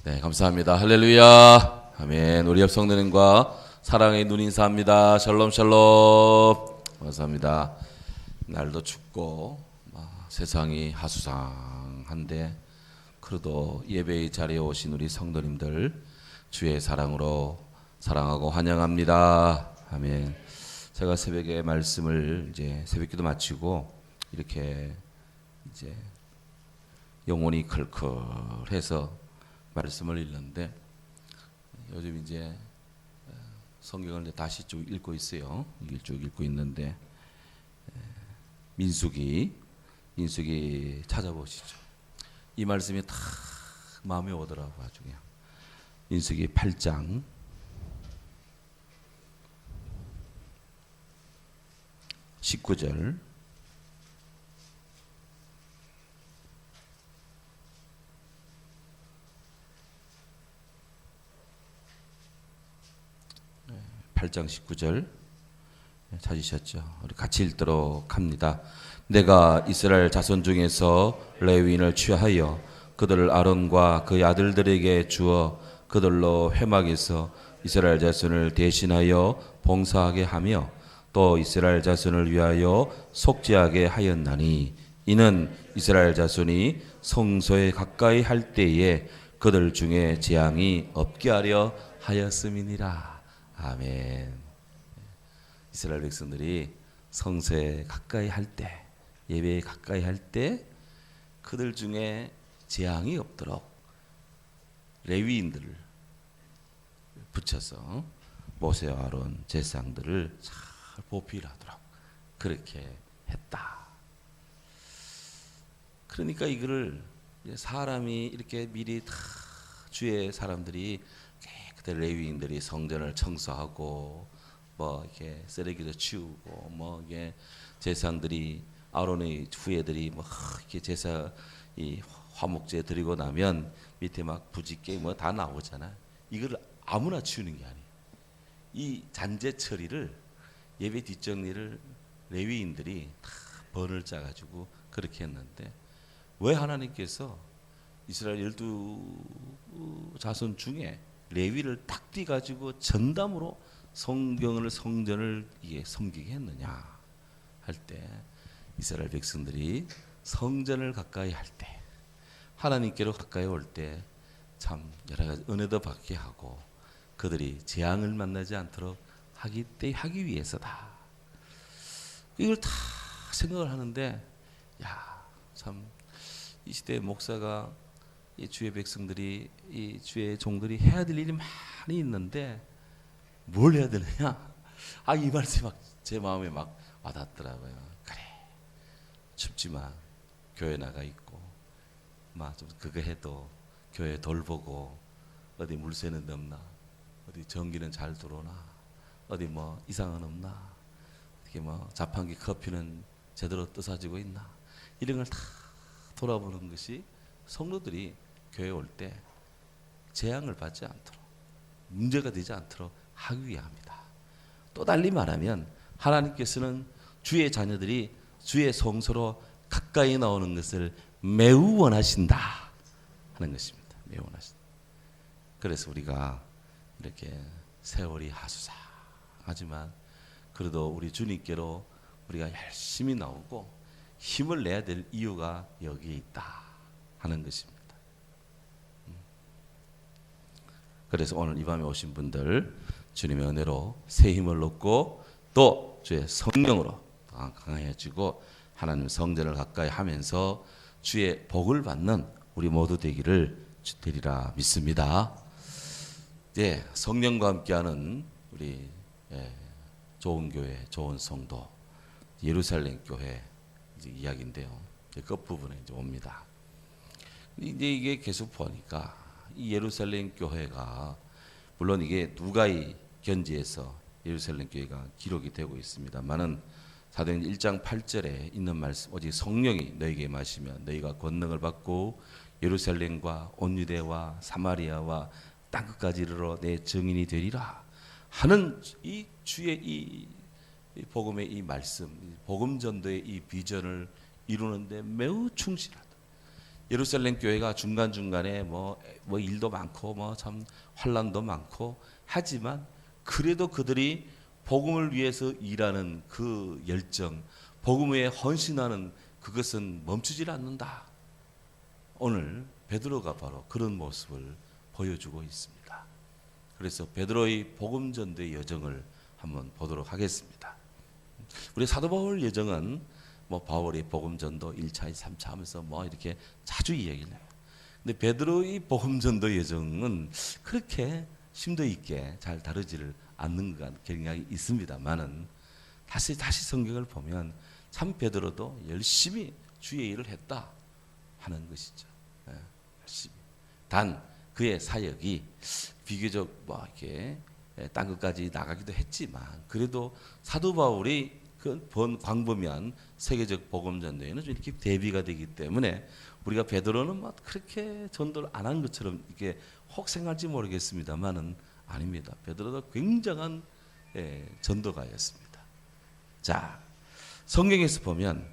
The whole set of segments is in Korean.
네, 감사합니다. 할렐루야. 아멘. 우리 옆 성도님과 사랑의 눈 인사합니다. 샬롬 샬롬. 감사합니다. 날도 춥고 세상이 하수상한데 그래도 예배의 자리에 오신 우리 성도님들 주의 사랑으로 사랑하고 환영합니다. 아멘. 제가 새벽에 말씀을 이제 새벽기도 마치고 이렇게 이제 영혼이 클클해서 말씀을 읽는데 요즘 이제 성경을 이제 다시 쭉 읽고 있어요. 쭉 읽고 있는데 민수기 찾아보시죠. 이 말씀이 다 마음에 오더라고요. 아주 그냥. 민수기 8장 19절 (8장 19절) 찾으셨죠? 우리 같이 읽도록 합니다. 내가 이스라엘 자손 중에서 레위인을 취하여 그들을 아론과 그의 아들들에게 주어 그들로 회막에서 이스라엘 자손을 대신하여 봉사하게 하며 또 이스라엘 자손을 위하여 속죄하게 하였나니 이는 이스라엘 자손이 성소에 가까이 할 때에 그들 중에 재앙이 없게 하려 하였음이니라. 아멘. 이스라엘 백성들이 성소에 가까이 할 때, 예배에 가까이 할 때 그들 중에 재앙이 없도록 레위인들을 붙여서 모세와 아론 제사장들을 잘 보필하도록 그렇게 했다. 그러니까 이거를 사람이 이렇게 미리 다 주의 사람들이 그때 레위인들이 성전을 청소하고 뭐 이렇게 쓰레기도 치우고 뭐 이게 제사장들이 아론의 후예들이 뭐 이렇게 제사 이 화목제 드리고 나면 밑에 막 부짓개 뭐 다 나오잖아. 이걸 아무나 치우는 게 아니에요. 이 잔재 처리를 예배 뒷정리를 레위인들이 다 번을 짜가지고 그렇게 했는데 왜 하나님께서 이스라엘 12 자손 중에 레위를 딱 띄가지고 전담으로 성전을 이게 섬기게 했느냐 할 때 이스라엘 백성들이 성전을 가까이 할 때 하나님께로 가까이 올 때 참 여러 가지 은혜도 받게 하고 그들이 재앙을 만나지 않도록 하기 위해서다. 이걸 다 생각을 하는데 참 이 시대의 목사가 이 주의 백성들이 이 주의 종들이 해야 될 일이 많이 있는데 뭘 해야 되느냐? 이 말씀이 막 제 마음에 막 와닿더라고요. 그래, 춥지만 교회 나가 있고 막 좀 그거 해도 교회 돌보고 어디 물새는 없나, 어디 전기는 잘 들어오나, 어디 뭐 이상은 없나, 어떻게 뭐 자판기 커피는 제대로 뜨사지고 있나, 이런 걸 다 돌아보는 것이 성도들이 교회 올 때 재앙을 받지 않도록 문제가 되지 않도록 하기 위함이다. 또 달리 말하면 하나님께서는 주의 자녀들이 주의 성소로 가까이 나오는 것을 매우 원하신다 하는 것입니다. 매우 원하신다. 그래서 우리가 이렇게 세월이 하수상하지만 그래도 우리 주님께로 우리가 열심히 나오고 힘을 내야 될 이유가 여기에 있다 하는 것입니다. 그래서 오늘 이 밤에 오신 분들 주님의 은혜로 새 힘을 얻고 또 주의 성령으로 강해지고 하나님 성전을 가까이 하면서 주의 복을 받는 우리 모두 되기를 되리라 믿습니다. 성령과 함께하는 우리 좋은 교회, 좋은 성도, 예루살렘 교회 이야기인데요. 끝부분에 이제 옵니다. 이제 이게 계속 보니까 이 예루살렘 교회가 물론 이게 누가의 견지에서 예루살렘 교회가 기록이 되고 있습니다만은 사도행전 1장 8절에 있는 말씀, 오직 성령이 너희에게 임하시면 너희가 권능을 받고 예루살렘과 온 유대와 사마리아와 땅끝까지 이르러 내 증인이 되리라 하는 이 주의 이 복음의 이 말씀, 복음 전도의 이 비전을 이루는데 매우 충실하다. 예루살렘 교회가 중간중간에 뭐 일도 많고 뭐 참 환란도 많고 하지만 그래도 그들이 복음을 위해서 일하는 그 열정, 복음 위에 헌신하는 그것은 멈추질 않는다. 오늘 베드로가 바로 그런 모습을 보여주고 있습니다. 그래서 베드로의 복음 전도의 여정을 한번 보도록 하겠습니다. 우리 사도 바울 여정은 뭐 바울의 복음 전도 1차, 2차 하면서 뭐 이렇게 자주 이야기를 해요. 근데 베드로의 복음 전도 여정은 그렇게 심도 있게 잘 다루지를 않는 것 경향이 있습니다만은 다시 성경을 보면 참 베드로도 열심히 주의 일을 했다 하는 것이죠. 열심히. 단 그의 사역이 비교적 뭐 이렇게 딴 것까지 나가기도 했지만 그래도 사도 바울이 그 광범위한 세계적 복음 전도에는 좀 이렇게 대비가 되기 때문에 우리가 베드로는 뭐 그렇게 전도를 안 한 것처럼 이렇게 혹 생각할지 모르겠습니다만은 아닙니다. 베드로도 굉장한 전도가였습니다. 자, 성경에서 보면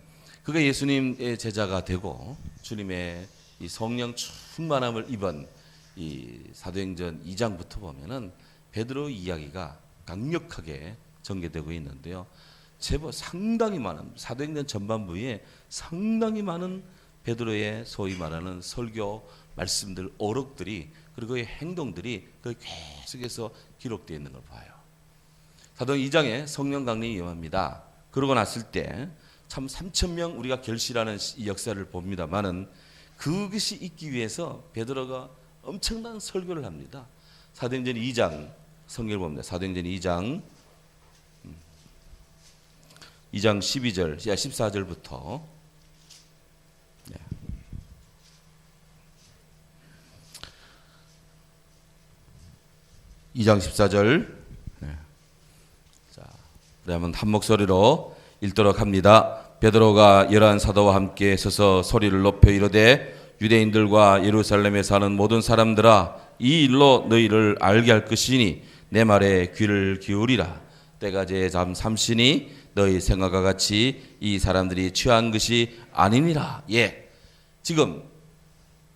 그가 예수님의 제자가 되고 주님의 이 성령 충만함을 입은 이 사도행전 2장부터 보면은 베드로 이야기가 강력하게 전개되고 있는데요. 제법 상당히 많은 사도행전 전반부에 상당히 많은 베드로의 소위 말하는 설교 말씀들, 어록들이 그리고 그의 행동들이 그 계속해서 기록되어 있는 걸 봐요. 사도행전 2장에 성령 강림이 임합니다. 그러고 났을 때 참 3,000명 우리가 결실하는 이 역사를 봅니다만은 그것이 있기 위해서 베드로가 엄청난 설교를 합니다. 사도행전 2장 성경을 봅니다. 사도행전 2장 12절, 14절부터 2장 14절. 자, 그러면 한 목소리로 읽도록 합니다. 베드로가 열한 사도와 함께 서서 소리를 높여 이르되 유대인들과 예루살렘에 사는 모든 사람들아 이 일로 너희를 알게 할 것이니 내 말에 귀를 기울이라. 때가 제 잠삼시니 너희 생각과 같이 이 사람들이 취한 것이 아니니라. 예, 지금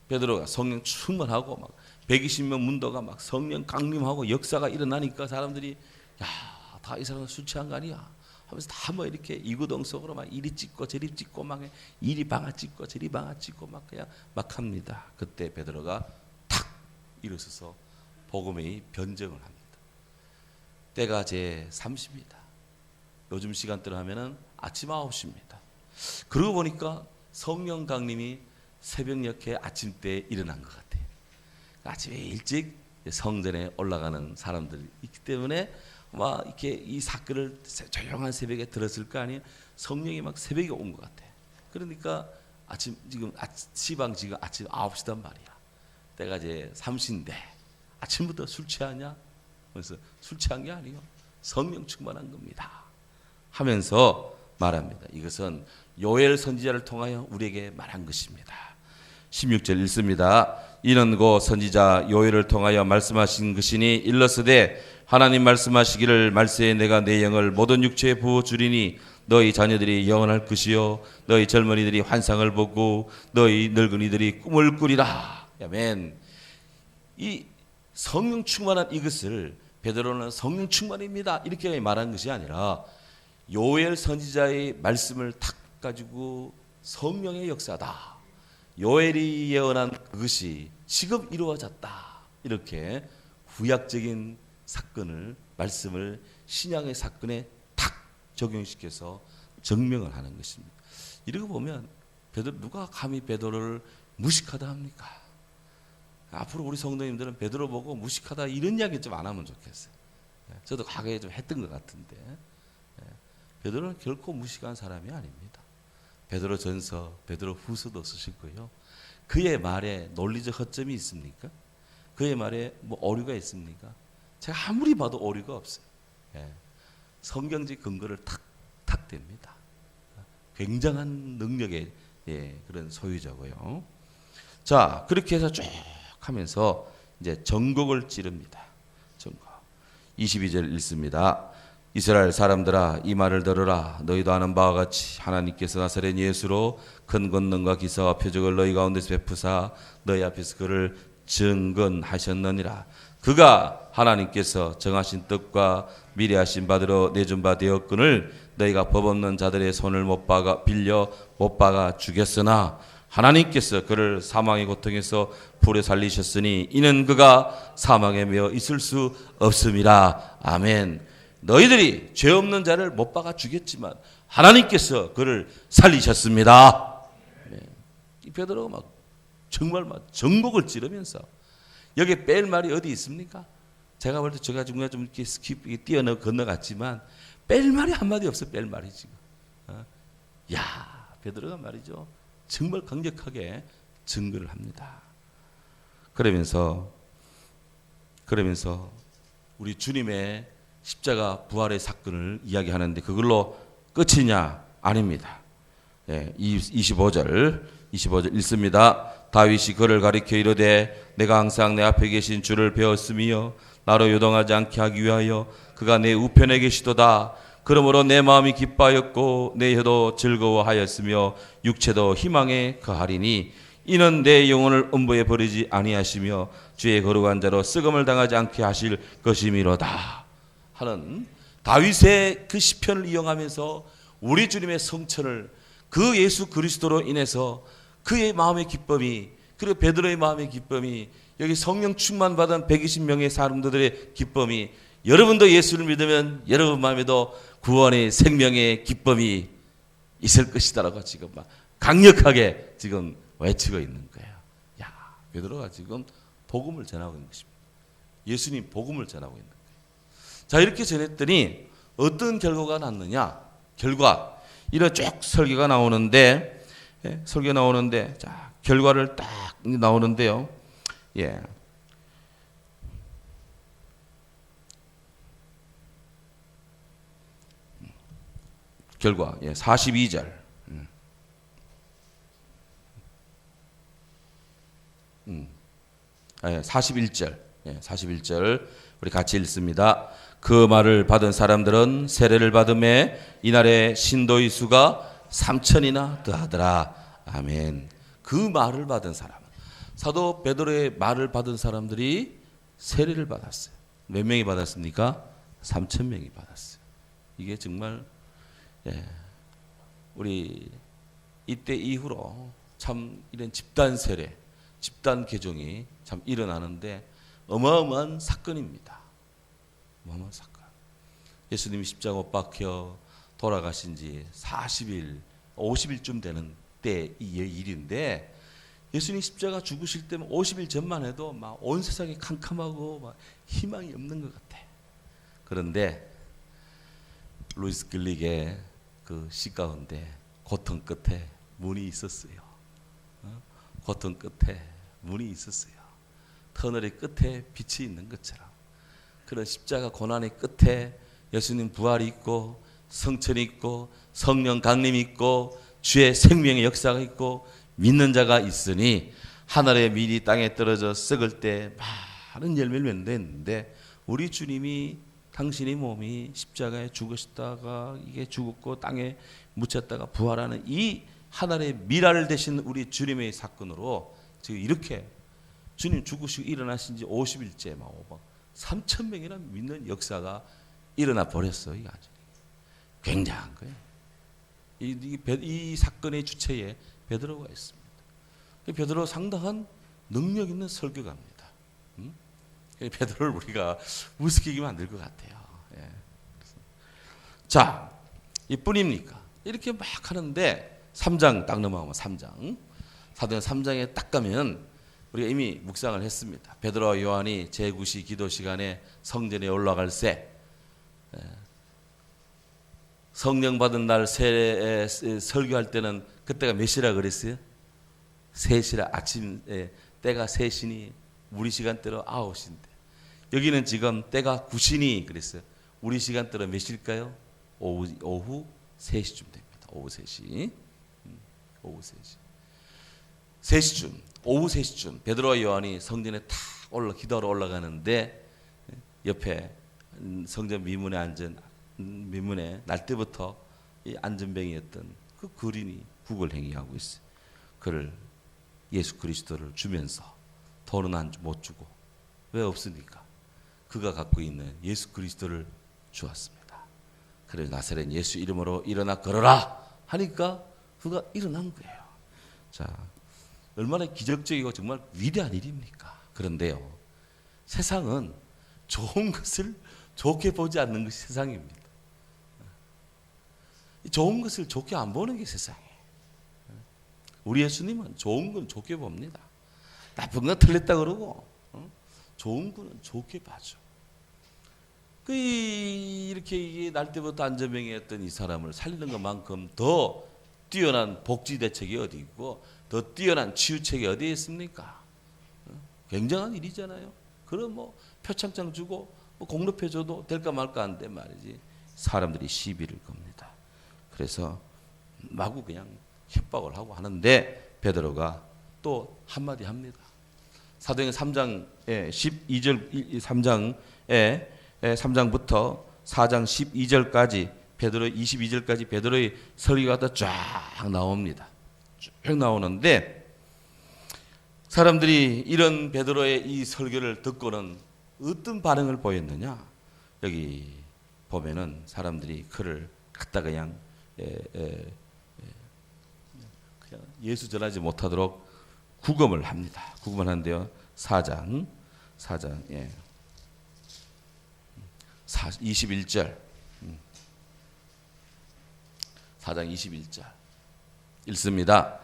베드로가 성령 충만하고 막 120명 문도가 막 성령 강림하고 역사가 일어나니까 사람들이 야, 다 이 사람은 술 취한 거 아니야 하면서 다 뭐 이렇게 이구동성으로 막 이리 찍고 저리 찍고 막 이리 방아 찍고 저리 방아 찍고 막 그냥 막 합니다. 그때 베드로가 탁 일어서서 복음의 변증을 합니다. 때가 제 3시입니다. 요즘 시간대로 하면은 아침 9시입니다. 그러고 보니까 성령 강림이 새벽녘에 아침 때 일어난 것 같아요. 아침에 일찍 성전에 올라가는 사람들이 있기 때문에 막 이렇게 이 사건을 조용한 새벽에 들었을 거 아니에요. 성령이 막 새벽에 온 것 같아. 그러니까 지금 시방 지금 아침 9시단 말이야. 때가 이제 3시인데 아침부터 술 취하냐? 그래서 술 취한 게 아니요. 성령 충만한 겁니다. 하면서 말합니다. 이것은 요엘 선지자를 통하여 우리에게 말한 것입니다. 16절 읽습니다. 이는 곧 선지자 요엘을 통하여 말씀하신 것이니 일러스되 하나님 말씀하시기를 말세에 내가 내 영을 모든 육체에 부어주리니 너희 자녀들이 영원할 것이요 너희 젊은이들이 환상을 보고 너희 늙은이들이 꿈을 꾸리라. 아멘. 이 성령 충만한 이것을 베드로는 성령 충만입니다 이렇게 말한 것이 아니라 요엘 선지자의 말씀을 탁 가지고 성령의 역사다. 요엘이 예언한 그것이 지금 이루어졌다. 이렇게 구약적인 사건을 말씀을 신약의 사건에 탁 적용시켜서 증명을 하는 것입니다. 이러고 보면 베드로 누가 감히 베드로를 무식하다 합니까? 앞으로 우리 성도님들은 베드로 보고 무식하다 이런 이야기 좀 안 하면 좋겠어요. 저도 과거에 좀 했던 것 같은데 베드로는 결코 무식한 사람이 아닙니다. 베드로 전서, 베드로 후서도 쓰시고요. 그의 말에 논리적 허점이 있습니까? 그의 말에 뭐 오류가 있습니까? 제가 아무리 봐도 오류가 없어요. 성경적 근거를 탁탁 댑니다. 굉장한 능력의 그런 소유자고요. 자, 그렇게 해서 쭉 하면서 이제 전곡을 찌릅니다. 전곡. 22절 읽습니다. 이스라엘 사람들아 이 말을 들으라. 너희도 아는 바와 같이 하나님께서 나사렛 예수로 큰 권능과 기사와 표적을 너희 가운데서 베푸사 너희 앞에서 그를 증언하셨느니라. 그가 하나님께서 정하신 뜻과 미리 하신 바대로 내준 바 되었거늘 너희가 법 없는 자들의 손을 빌려 못 박아 죽였으나 하나님께서 그를 사망의 고통에서 불에 살리셨으니 이는 그가 사망에 매어 있을 수 없음이라. 아멘. 너희들이 죄 없는 자를 못 박아 죽였지만 하나님께서 그를 살리셨습니다. 네. 이 베드로가 정말 전곡을 찌르면서 여기 뺄 말이 어디 있습니까? 제가 볼 때 제가 중간에 좀 이렇게 스킵 건너갔지만 뺄 말이 한마디 없어. 뺄 말이 지금. 야, 베드로가 말이죠. 정말 강력하게 증거를 합니다. 그러면서 우리 주님의 십자가 부활의 사건을 이야기하는데 그걸로 끝이냐? 아닙니다. 예, 25절 읽습니다. 다윗이 그를 가리켜 이르되 내가 항상 내 앞에 계신 주를 배웠으며 나로 요동하지 않게 하기 위하여 그가 내 우편에 계시도다. 그러므로 내 마음이 기뻐하였고 내 혀도 즐거워하였으며 육체도 희망에 거하리니 이는 내 영혼을 음부에 버리지 아니하시며 주의 거룩한 자로 썩음을 당하지 않게 하실 것이미로다 하는 다윗의 그 시편을 이용하면서 우리 주님의 성천을 그 예수 그리스도로 인해서 그의 마음의 기쁨이 그리고 베드로의 마음의 기쁨이 여기 성령 충만 받은 120명의 사람들의 기쁨이 여러분도 예수를 믿으면 여러분 마음에도 구원의 생명의 기쁨이 있을 것이다라고 지금 막 강력하게 지금 외치고 있는 거예요. 야, 베드로가 지금 복음을 전하고 있는 것입니다. 예수님 복음을 전하고 있는 거예요. 자, 이렇게 전했더니 어떤 결과가 났느냐? 결과 이런 쭉 설교가 나오는데 자, 결과를 딱 나오는데요. 예. 결과 42절 41절 우리 같이 읽습니다. 그 말을 받은 사람들은 세례를 받음에 이날의 신도의 수가 3,000이나 더하더라. 아멘. 그 말을 받은 사람, 사도 베드로의 말을 받은 사람들이 세례를 받았어요. 몇 명이 받았습니까? 3,000명이 받았어요. 이게 정말 우리 이때 이후로 참 이런 집단 세례, 집단 개종이 참 일어나는데 어마어마한 사건입니다. 어마어마한 사건. 예수님이 십자가 못 박혀 돌아가신 지 40일, 50일쯤 되는 때 이 일인데 예수님 십자가 죽으실 때면 50일 전만 해도 막 온 세상이 캄캄하고 막 희망이 없는 것 같아. 그런데 루이스 글릭의 그 시 가운데 고통 끝에 문이 있었어요. 고통 끝에 문이 있었어요. 터널의 끝에 빛이 있는 것처럼 그런 십자가 고난의 끝에 예수님 부활이 있고 성천이 있고 성령 강림이 있고 주의 생명의 역사가 있고 믿는 자가 있으니 하늘의 밀이 땅에 떨어져 썩을 때 많은 열매를 맺는데 우리 주님이 당신의 몸이 십자가에 죽으셨다가 이게 죽었고 땅에 묻혔다가 부활하는 이 하늘의 미랄 되신 우리 주님의 사건으로 지금 이렇게 주님 죽으시고 일어나신 지 50일째 막 3,000명이나 믿는 역사가 일어나 버렸어요. 이게 아주 굉장한 거예요. 이 사건의 주체에 베드로가 있습니다. 베드로 상당한 능력 있는 설교가입니다. 베드로를 우리가 우습게 만들 것 같아요. 예. 자, 이뿐입니까? 이렇게 막 하는데 3장 딱 넘어가면 3장 사도행 3장에 딱 가면 우리가 이미 묵상을 했습니다. 베드로와 요한이 제9시 기도 시간에 성전에 올라갈 때 성령 받은 날 설교할 때는 그때가 몇 시라 그랬어요? 3시라 아침 때가 3시니 우리 시간대로 9시인데 여기는 지금 때가 9시니 그랬어요. 우리 시간대로 몇 시일까요? 오후 3시쯤 됩니다. 오후 3시. 오후 3시. 3시쯤. 오후 3시쯤 베드로와 요한이 성전에 탁 기도하러 올라가는데 옆에 성전 미문에 앉은 민문에 날 때부터 이 안전병이었던 그 거린이 국을 행위하고 있어요. 그를 예수 그리스도를 주면서 돈은 못 주고, 왜 없으니까 그가 갖고 있는 예수 그리스도를 주었습니다. 그래서 나사렛 예수 이름으로 일어나 걸어라 하니까 그가 일어난 거예요. 자, 얼마나 기적적이고 정말 위대한 일입니까? 그런데요, 세상은 좋은 것을 좋게 보지 않는 것이 세상입니다. 좋은 것을 좋게 안 보는 게 세상이에요. 우리 예수님은 좋은 건 좋게 봅니다. 나쁜 건 틀렸다 그러고, 좋은 거는 좋게 봐줘. 이렇게 날 때부터 안전병이었던 이 사람을 살리는 것만큼 더 뛰어난 복지 대책이 어디 있고, 더 뛰어난 치유책이 어디에 있습니까? 굉장한 일이잖아요. 그럼 뭐 표창장 주고 뭐 공로표 줘도 될까 말까 한데 말이지, 사람들이 시비를 겁니다. 그래서 마구 그냥 협박을 하고 하는데 베드로가 또 한마디 합니다. 사도행전 3장에 12절 3장부터 4장 12절까지 베드로 22절까지 베드로의 설교가 또 쫙 나옵니다. 쭉 나오는데 사람들이 이런 베드로의 이 설교를 듣고는 어떤 반응을 보였느냐? 여기 보면은 사람들이 그를 갖다 그냥 예수 전하지 못하도록 구금을 합니다. 구금을 하는데요. 4장 21절 4장 21절 읽습니다.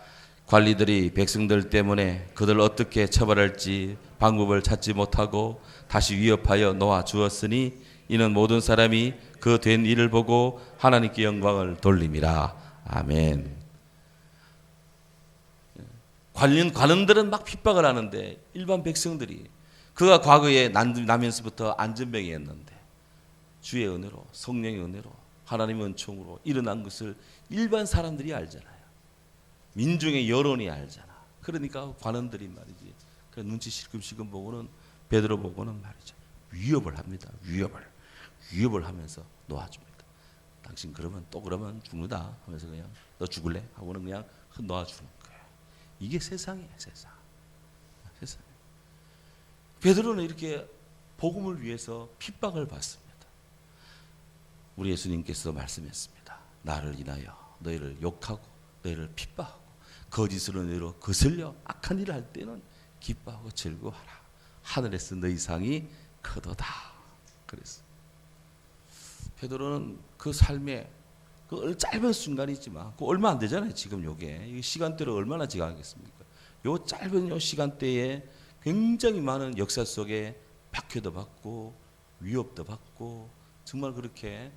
관리들이 백성들 때문에 그들 어떻게 처벌할지 방법을 찾지 못하고 다시 위협하여 놓아 주었으니 이는 모든 사람이 그 된 일을 보고 하나님께 영광을 돌림이라. 아멘. 관원들은 막 핍박을 하는데 일반 백성들이, 그가 과거에 나면서부터 안전병이었는데 주의 은혜로, 성령의 은혜로, 하나님의 은총으로 일어난 것을 일반 사람들이 알잖아요. 민중의 여론이 알잖아. 그러니까 관원들이 말이지, 그 눈치 실금실금 보고는 베드로 보고는 말이죠, 위협을 합니다. 위협을 하면서 놓아줍니다. 당신 그러면 또 그러면 죽는다 하면서 그냥 너 죽을래? 하고는 그냥 놓아주는 거예요. 이게 세상이에요, 세상. 베드로는 이렇게 복음을 위해서 핍박을 받습니다. 우리 예수님께서 말씀했습니다. 나를 인하여 너희를 욕하고 너희를 핍박하고 거짓으로 너희로 거슬려 악한 일을 할 때는 기뻐하고 즐거워하라. 하늘에서 너희 상이 크도다. 그랬어. 베드로는 그 삶에 그 짧은 순간이지만 그 얼마 안 되잖아요. 지금 요게 시간대로 얼마나 지나겠습니까? 요 짧은 요 시간대에 굉장히 많은 역사 속에 박해도 받고 위협도 받고 정말 그렇게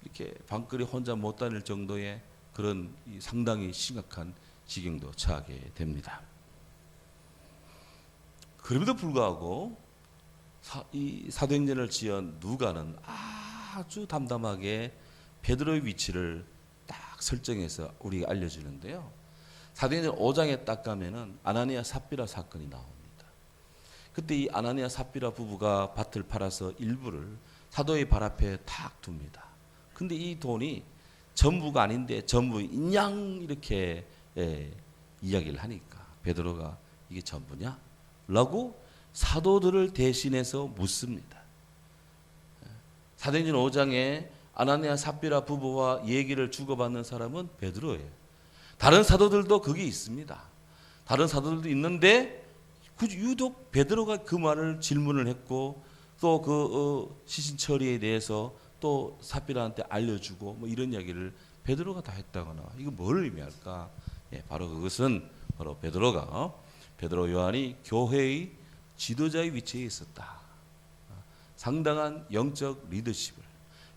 이렇게 방거리 혼자 못 다닐 정도의 그런 상당히 심각한 지경도 처하게 됩니다. 그럼에도 불구하고 이 사도행전을 지은 누가는 아주 담담하게 베드로의 위치를 딱 설정해서 우리가 알려주는데요. 사도행전 5장에 딱 가면은 아나니아 삽비라 사건이 나옵니다. 그때 이 아나니아 삽비라 부부가 밭을 팔아서 일부를 사도의 발 앞에 탁 둡니다. 근데 이 돈이 전부가 아닌데 전부 인양 이렇게 이야기를 하니까 베드로가 이게 전부냐? 라고 사도들을 대신해서 묻습니다. 사도행전 5장에 아나니아 삽비라 부부와 얘기를 주고받는 사람은 베드로예요. 다른 사도들도 거기 있습니다. 다른 사도들도 있는데 유독 베드로가 그 말을 질문을 했고 또 그 시신 처리에 대해서 또 삽비라한테 알려주고 뭐 이런 이야기를 베드로가 다 했다거나 이거 뭘 의미할까? 바로 그것은 바로 베드로 요한이 교회의 지도자의 위치에 있었다. 상당한 영적 리더십을,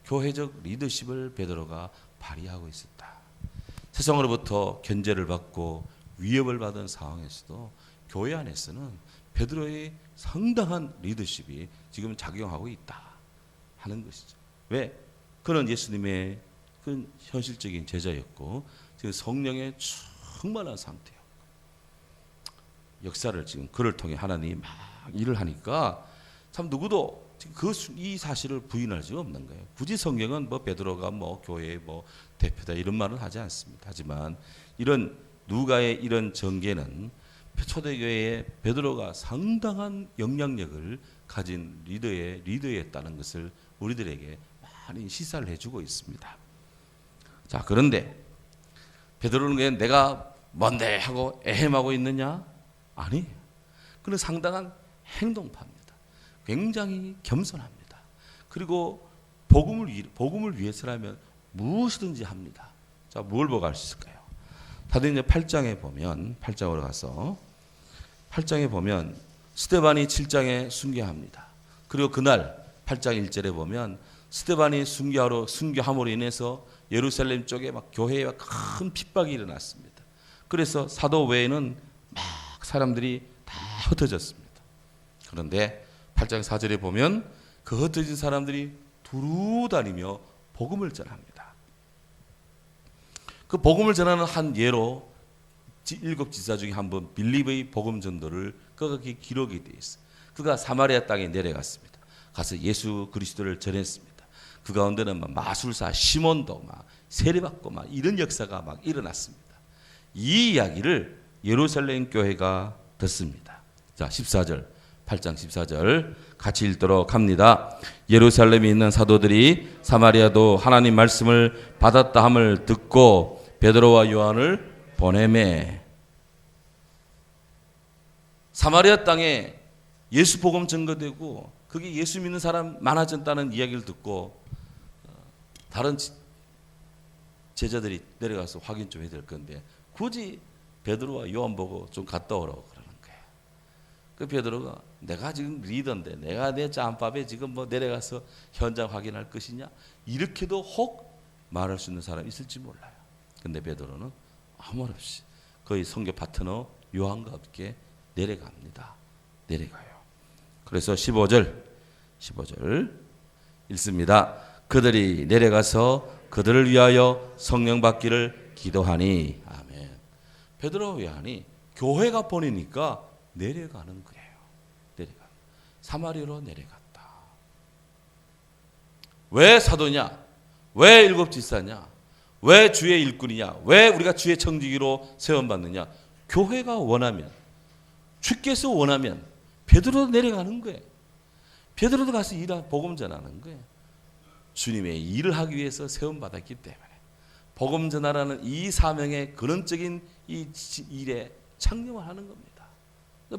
교회적 리더십을 베드로가 발휘하고 있었다. 세상으로부터 견제를 받고 위협을 받은 상황에서도 교회 안에서는 베드로의 상당한 리더십이 지금 작용하고 있다 하는 것이죠. 왜? 그는 예수님의 그 현실적인 제자였고 지금 성령에 충만한 상태였고 역사를 지금 그를 통해 하나님이 막 일을 하니까 참 누구도 이 사실을 부인할 수가 없는 거예요. 굳이 성경은 뭐 베드로가 뭐 교회의 뭐 대표다 이런 말은 하지 않습니다. 하지만 이런 누가의 이런 전개는 초대교회에 베드로가 상당한 영향력을 가진 리더였다는 것을 우리들에게 많이 시사를 해주고 있습니다. 자, 그런데 베드로는 왜 내가 뭔데 하고 애헴하고 있느냐? 아니, 그는 상당한 행동파입니다. 굉장히 겸손합니다. 그리고 복음을 위해서라면 무엇이든지 합니다. 자, 뭘 보고 알 수 있을까요? 다들 이제 8장에 보면 8장으로 가서 8장에 보면 스데반이 7장에 순교합니다. 그리고 그날 8장 1절에 보면 스데반이 순교함으로 인해서 예루살렘 쪽에 막 교회에 큰 핍박이 일어났습니다. 그래서 사도 외에는 막 사람들이 다 흩어졌습니다. 그런데 8장 4절에 보면 그 흩어진 사람들이 두루 다니며 복음을 전합니다. 그 복음을 전하는 한 예로 7 지사 중에 한 번 빌립의 복음 전도를 거기 기록이 되어 있어요. 그가 사마리아 땅에 내려갔습니다. 가서 예수 그리스도를 전했습니다. 그 가운데는 막 마술사 시몬도 막 세례받고 막 이런 역사가 막 일어났습니다. 이 이야기를 예루살렘 교회가 듣습니다. 자, 14절 8장 14절 같이 읽도록 합니다. 예루살렘에 있는 사도들이 사마리아도 하나님 말씀을 받았다 함을 듣고 베드로와 요한을 보내매. 사마리아 땅에 예수 복음 전거되고 그게 예수 믿는 사람 많아졌다는 이야기를 듣고 다른 제자들이 내려가서 확인 좀 해야 될 건데 굳이 베드로와 요한 보고 좀 갔다 오라고 그러는 거예요. 그 베드로가 내가 지금 리더인데 내가 내 짬밥에 지금 뭐 내려가서 현장 확인할 것이냐 이렇게도 혹 말할 수 있는 사람이 있을지 몰라요. 근데 베드로는 아무 말 없이 거의 선교 파트너 요한과 함께 내려갑니다. 내려가요. 그래서 15절 읽습니다. 그들이 내려가서 그들을 위하여 성령 받기를 기도하니. 아멘. 베드로와 요한이 교회가 보내니까 내려가는 거예요. 내려가. 사마리아로 내려갔다. 왜 사도냐? 왜 7 지사냐? 왜 주의 일꾼이냐? 왜 우리가 주의 청지기로 세움받느냐? 교회가 원하면, 주께서 원하면 베드로도 내려가는 거예요. 베드로도 가서 복음 전하는 거예요. 주님의 일을 하기 위해서 세움받았기 때문에 복음 전하라는 이 사명의 근원적인 이 일에 창념을 하는 겁니다.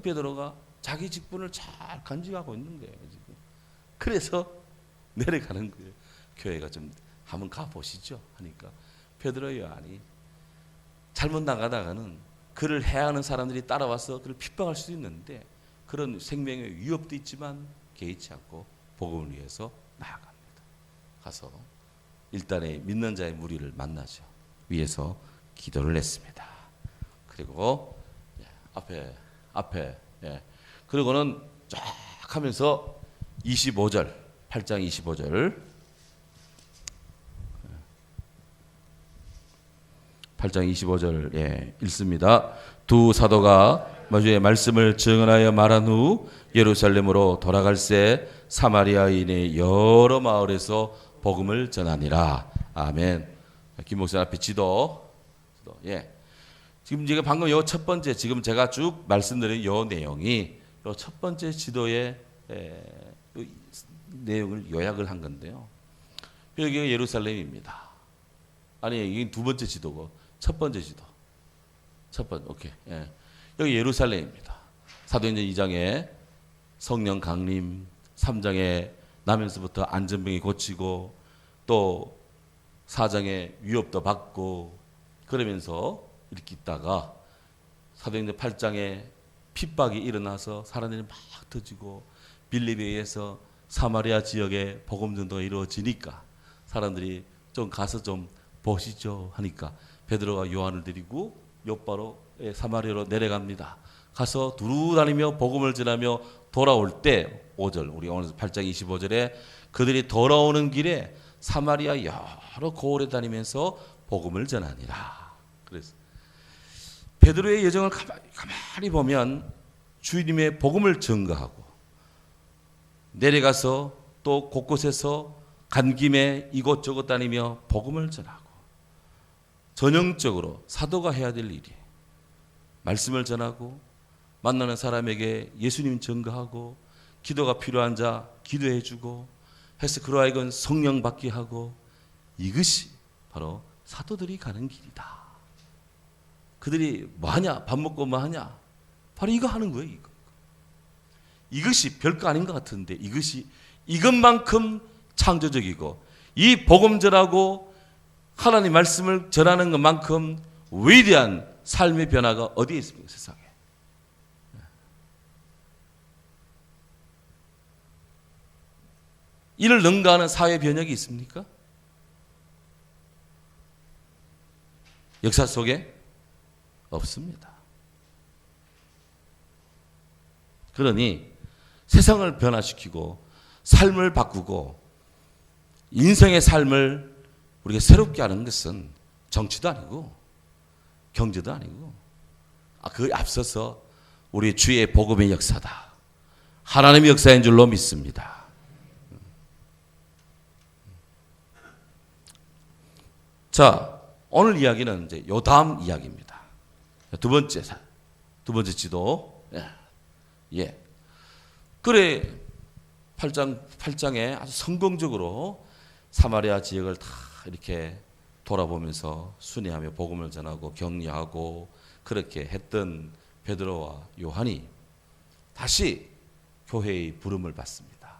베드로가 자기 직분을 잘 간직하고 있는 거예요. 지금. 그래서 내려가는 거예요. 교회가 좀 한번 가보시죠 하니까 베드로 요한이 잘못 나가다가는 그를 해하는 사람들이 따라와서 그를 핍박할 수도 있는데 그런 생명의 위협도 있지만 개의치 않고 복음을 위해서 나아갑니다. 가서 일단의 믿는 자의 무리를 만나죠. 위에서 기도를 했습니다. 그리고 앞에 그리고는 쫙 하면서 25절 8장 25절 8장 25절 읽습니다. 두 사도가 마주의 말씀을 증언하여 말한 후 예루살렘으로 돌아갈새 사마리아인의 여러 마을에서 복음을 전하니라. 아멘. 김 목사 앞에 지도. 지금 제가 방금 요 첫 번째 지금 제가 쭉 말씀드린 요 내용이 요 첫 번째 지도의 내용을 요약을 한 건데요. 여기가 예루살렘입니다. 아니 이게 두 번째 지도고 첫 번째 지도. 오케이. 여기 예루살렘입니다. 사도행전 2장에 성령 강림, 3장에 나면서부터 안전병이 고치고 또 4장에 위협도 받고 그러면서 이렇게 있다가 사도행전 8장에 핍박이 일어나서 사람들이 막 터지고 빌립에 의해서 사마리아 지역에 복음 전도가 이루어지니까 사람들이 좀 가서 좀 보시죠 하니까 베드로가 요한을 데리고 곧바로 사마리아로 내려갑니다. 가서 두루 다니며 복음을 전하며 돌아올 때 5절 우리 오늘 8장 25절에 그들이 돌아오는 길에 사마리아 여러 고을에 다니면서 복음을 전하니라. 그래서 베드로의 여정을 가만히 보면 주님의 복음을 증거하고 내려가서 또 곳곳에서 간 김에 이곳저곳 다니며 복음을 전하고 전형적으로 사도가 해야 될 일이 말씀을 전하고 만나는 사람에게 예수님 증거하고 기도가 필요한 자 기도해 주고 해서 그로 하여금 성령 받게 하고 이것이 바로 사도들이 가는 길이다. 그들이 뭐 하냐? 밥 먹고 뭐 하냐? 바로 이거 하는 거예요. 이것이 별거 아닌 것 같은데 이것만큼 창조적이고 이 복음 전하고 하나님 말씀을 전하는 것만큼 위대한 삶의 변화가 어디에 있습니까? 세상에. 이를 능가하는 사회 변혁이 있습니까? 역사 속에 없습니다. 그러니 세상을 변화시키고 삶을 바꾸고 인생의 삶을 우리가 새롭게 하는 것은 정치도 아니고 경제도 아니고 그 앞서서 우리 주의 복음의 역사다. 하나님의 역사인 줄로 믿습니다. 자, 오늘 이야기는 이제 요담 이야기입니다. 두 번째 지도. 예. 그래 8장에 아주 성공적으로 사마리아 지역을 다 이렇게 돌아보면서 순회하며 복음을 전하고 격려하고 그렇게 했던 베드로와 요한이 다시 교회의 부름을 받습니다.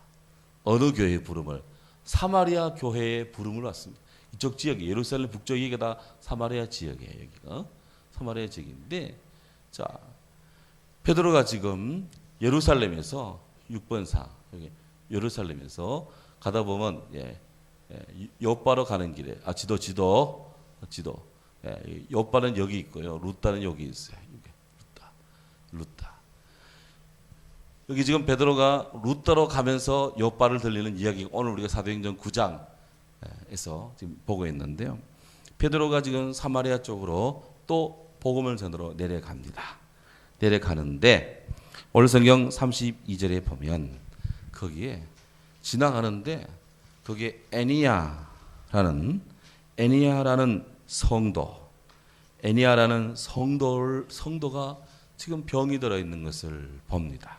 어느 교회의 부름을? 사마리아 교회의 부름을 받습니다. 이쪽 지역이 예루살렘 북쪽이 다 사마리아 지역이에요. 여기가 사마리아 지역인데, 자 베드로가 지금 예루살렘에서 6번사 여기 예루살렘에서 가다 보면 요바로 가는 길에 지도 요바는 여기 있고요. 루다는 여기 있어요. 루다. 여기 지금 베드로가 루다로 가면서 요바를 들리는 이야기 오늘 우리가 사도행전 9장에서 지금 보고 있는데요. 베드로가 지금 사마리아 쪽으로 또 복음을 전으러 내려가는데 오늘 성경 32절에 보면 거기에 지나가는데 거기에 애니야라는 성도가 지금 병이 들어 있는 것을 봅니다.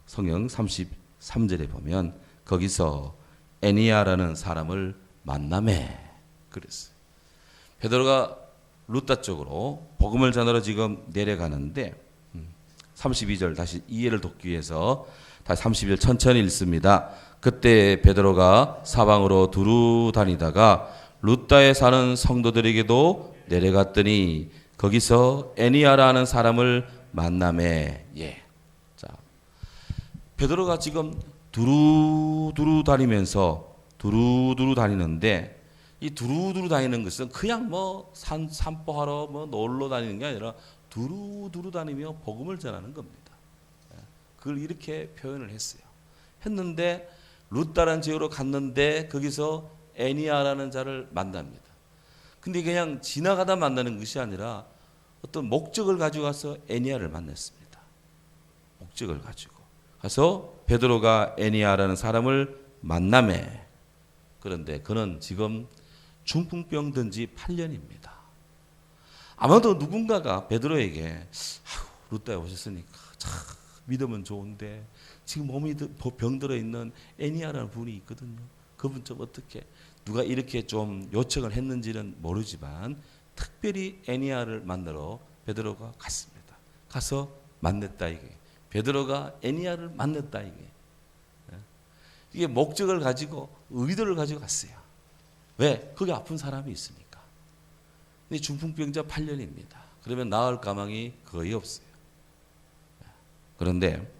성경 33절에 보면 거기서 애니야라는 사람을 만나매 그랬어요. 베드로가 루다 쪽으로 복음을 전하러 지금 내려가는데 32절 다시 이해를 돕기 위해서 다시 30절 천천히 읽습니다. 그때 베드로가 사방으로 두루 다니다가 루다에 사는 성도들에게도 내려갔더니 거기서 애니야라는 사람을 만나매. 자, 베드로가 지금 두루두루 다니는데 이 두루두루 다니는 것은 그냥 뭐 산보하러 뭐 놀러 다니는 게 아니라 두루두루 다니며 복음을 전하는 겁니다. 그걸 이렇게 표현을 했는데 루다라는 지역으로 갔는데 거기서 애니야라는 자를 만납니다. 근데 그냥 지나가다 만나는 것이 아니라 어떤 목적을 가지고 가서 애니야를 만났습니다. 목적을 가지고 가서 베드로가 애니야라는 사람을 만나매. 그런데 그는 지금 중풍병 든 지 8년입니다. 아마도 누군가가 베드로에게 루다에 오셨으니까 참 믿으면 좋은데 지금 몸이 병들어 있는 애니야라는 분이 있거든요. 그분 좀 어떻게 누가 이렇게 좀 요청을 했는지는 모르지만 특별히 애니야를 만나러 베드로가 갔습니다. 가서 만났다 이게. 베드로가 애니야를 만났다 이게. 이게 목적을 가지고 의도를 가지고 갔어요. 왜? 거기 아픈 사람이 있으니까. 근데 중풍병자 8년입니다. 그러면 나을 가망이 거의 없어요. 그런데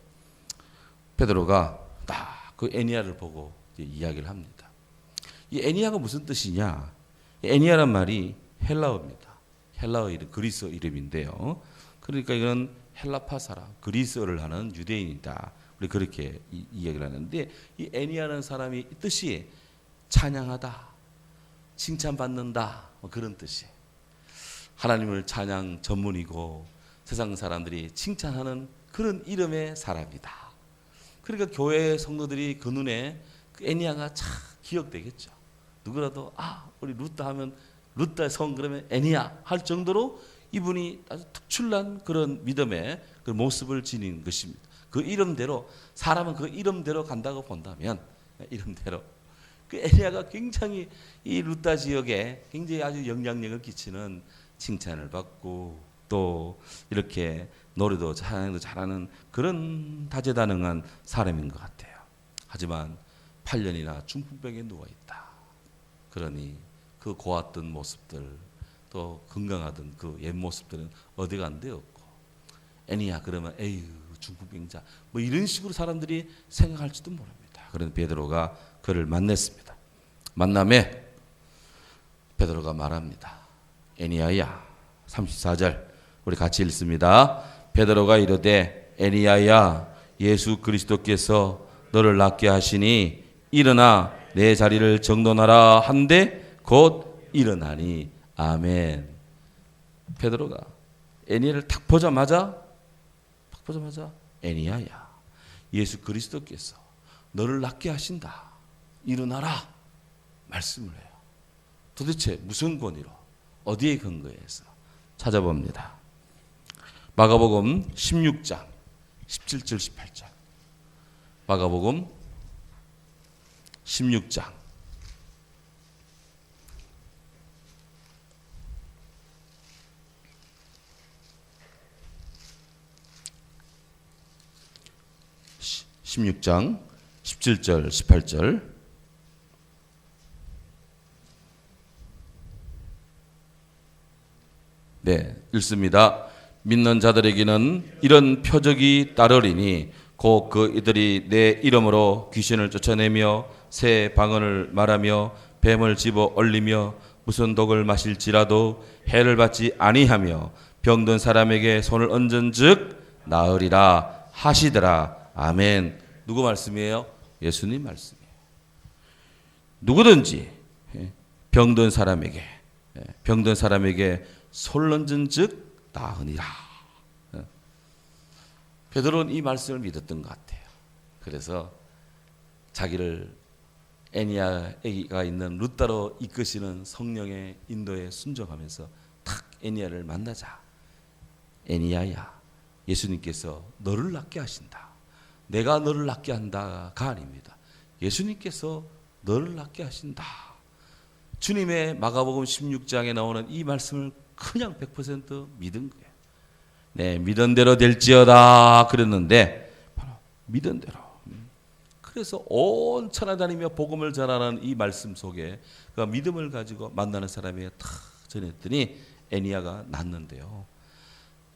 베드로가 딱 그 애니야를 보고 이야기를 합니다. 이 애니야가 무슨 뜻이냐? 애니야란 말이 헬라어입니다. 헬라어 이름, 그리스 이름인데요. 그러니까 이건 헬라파 사람, 그리스어를 하는 유대인이다. 우리 그렇게 이야기를 하는데 이 애니야라는 사람이 뜻이 찬양하다, 칭찬받는다 뭐 그런 뜻이에요. 하나님을 찬양 전문이고 세상 사람들이 칭찬하는 그런 이름의 사람이다. 그러니까 교회 성도들이 그 눈에 그 애니야가 참 기억되겠죠. 누구라도 우리 루다 하면 루다의 성 그러면 애니야 할 정도로 이분이 아주 특출난 그런 믿음의 그 모습을 지닌 것입니다. 그 이름대로 사람은 그 이름대로 간다고 본다면 이름대로 그 애니야가 굉장히 이 루다 지역에 굉장히 아주 영향력을 끼치는 칭찬을 받고 또 이렇게 노래도 찬양도 잘하는 그런 다재다능한 사람인 것 같아요. 하지만 8년이나 중풍병에 누워있다. 그러니 그 고왔던 모습들 또 건강하던 그 옛 모습들은 어디 간 데 없고 애니야 그러면 에휴 중풍병자 뭐 이런 식으로 사람들이 생각할지도 모릅니다. 그런 베드로가 그를 만났습니다. 만남에 베드로가 말합니다. 애니야야 34절 우리 같이 읽습니다. 베드로가 이르되 애니야야 예수 그리스도께서 너를 낫게 하시니 일어나 내 자리를 정돈하라 한데 곧 일어나니 아멘. 베드로가 애니야를 딱 보자마자 애니야야 예수 그리스도께서 너를 낫게 하신다. 일어나라 말씀을 해요. 도대체 무슨 권위로 어디에 근거해서 찾아봅니다. 마가복음 16장 17절 18절 마가복음 16장 16장 17절 18절 네, 읽습니다. 믿는 자들에게는 이런 표적이 따르리니 곧 그 이들이 내 이름으로 귀신을 쫓아내며 새 방언을 말하며 뱀을 집어 얼리며 무슨 독을 마실지라도 해를 받지 아니하며 병든 사람에게 손을 얹은즉 나으리라 하시더라. 아멘. 누구 말씀이에요? 예수님 말씀이에요. 누구든지 병든 사람에게 손을 얹은즉 나으니라. 베드로는 이 말씀을 믿었던 것 같아요. 그래서 자기를 애니야가 있는 루다로 이끄시는 성령의 인도에 순종하면서 탁 애니야를 만나자. 애니야야, 예수님께서 너를 낫게 하신다. 내가 너를 낫게 한다가 아닙니다. 예수님께서 너를 낫게 하신다. 주님의 마가복음 16장에 나오는 이 말씀을 그냥 100% 믿은 거예요. 네, 믿은 대로 될지어다 그랬는데 바로 믿은 대로. 그래서 온 천하 다니며 복음을 전하는 이 말씀 속에 그 믿음을 가지고 만나는 사람에게 탁 전했더니 애니야가 낫는데요.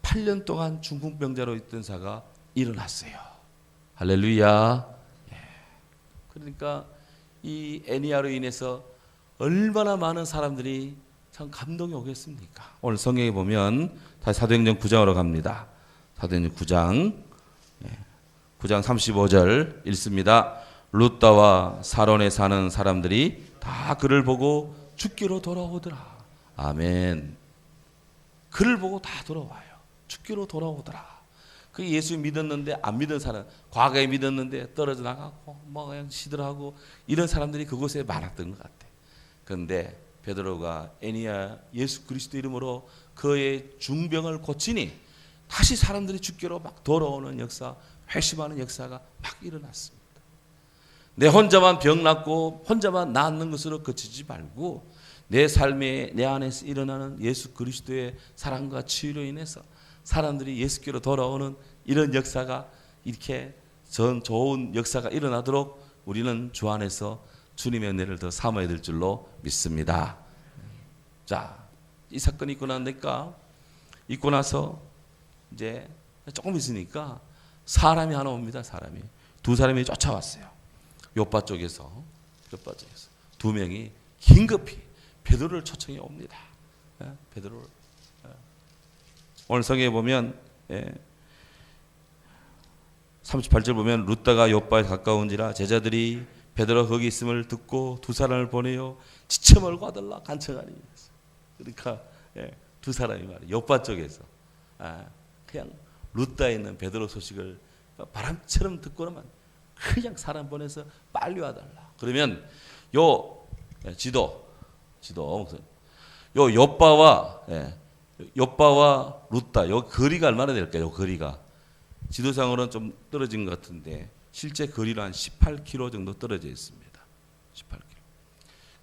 8년 동안 중풍병자로 있던 자가 일어났어요. 할렐루야. 그러니까 이 애니야로 인해서 얼마나 많은 사람들이 참 감동이 오겠습니까? 오늘 성경에 보면 다시 사도행전 9장으로 갑니다. 사도행전 9장 35절 읽습니다. 룻다와 사론에 사는 사람들이 다 그를 보고 죽기로 돌아오더라. 아멘. 그를 보고 다 돌아와요. 죽기로 돌아오더라. 그 예수 믿었는데 안 믿은 사람, 과거에 믿었는데 떨어져 나가고 뭐 그냥 시들하고 이런 사람들이 그곳에 많았던 것 같아. 그런데 베드로가 애니야 예수 그리스도 이름으로 그의 중병을 고치니 다시 사람들이 죽기로 막 돌아오는 역사, 회심하는 역사가 막 일어났습니다. 내 혼자만 병 낫고 혼자만 낫는 것으로 그치지 말고 내 삶에 내 안에서 일어나는 예수 그리스도의 사랑과 치유로 인해서 사람들이 예수께로 돌아오는 이런 역사가 이렇게 좋은 역사가 일어나도록 우리는 주 안에서 주님의 은혜를 더 삼아야 될 줄로 믿습니다. 자, 이 사건이 있고 나서 이제 조금 있으니까 사람이 하나 옵니다. 두 사람이 쫓아왔어요. 요파 쪽에서 두 명이 긴급히 베드로를 초청해 옵니다. 베드로를. 오늘 성경에 보면 38절 보면 룻다가 요파에 가까운지라 제자들이 베드로 거기 있음을 듣고 두 사람을 보내요 지쳐 멀고 아들라 간청하니. 그러니까 두 사람이 말이에요. 요파 쪽에서 그냥 룻다에 있는 베드로 소식을 바람처럼 듣고는 그냥 사람 보내서 빨리 와달라. 그러면 요 지도 요 욥바와 룻다 요 거리가 얼마나 될까요? 요 거리가 지도상으로는 좀 떨어진 것 같은데 실제 거리로 한 18km 정도 떨어져 있습니다. 18km.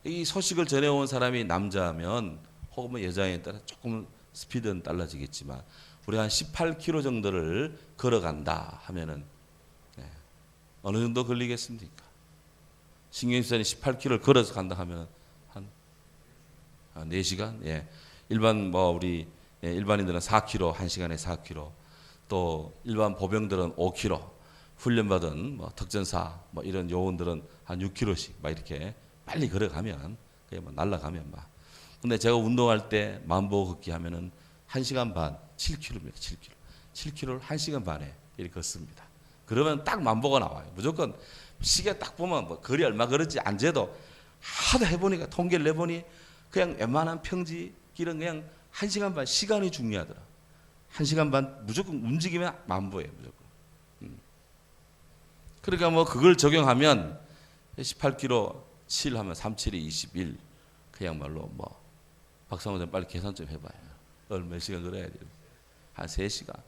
이 소식을 전해온 사람이 남자면 혹은 뭐 여자에 따라 조금 스피드는 달라지겠지만 우리가 한 18km 정도를 걸어간다 하면은 어느 정도 걸리겠습니까? 신경수산이 18km를 걸어서 간다 하면 한 4시간? 예. 일반 뭐 우리 일반인들은 4km, 1시간에 4km. 또 일반 보병들은 5km. 훈련받은 뭐 특전사 뭐 이런 요원들은 한 6km씩 막 이렇게 빨리 걸어가면 그냥 뭐 날아가면 막. 근데 제가 운동할 때 만보 걷기 하면은 1시간 반, 7km입니다. 7km. 7km를 1시간 반에 이렇게 걷습니다. 그러면 딱 만보가 나와요. 무조건 시계 딱 보면 뭐 거리 얼마 걸었지 안 재도 하도 해보니까 통계를 내보니 그냥 웬만한 평지 길은 그냥 1시간 반 시간이 중요하더라. 1시간 반 무조건 움직이면 만보예요. 무조건. 그러니까 뭐 그걸 적용하면 18km 7 하면 3, 7이 21 그야말로 뭐 박사모님 빨리 계산 좀 해봐요. 얼마 시간 걸어야 돼요? 한 3시간.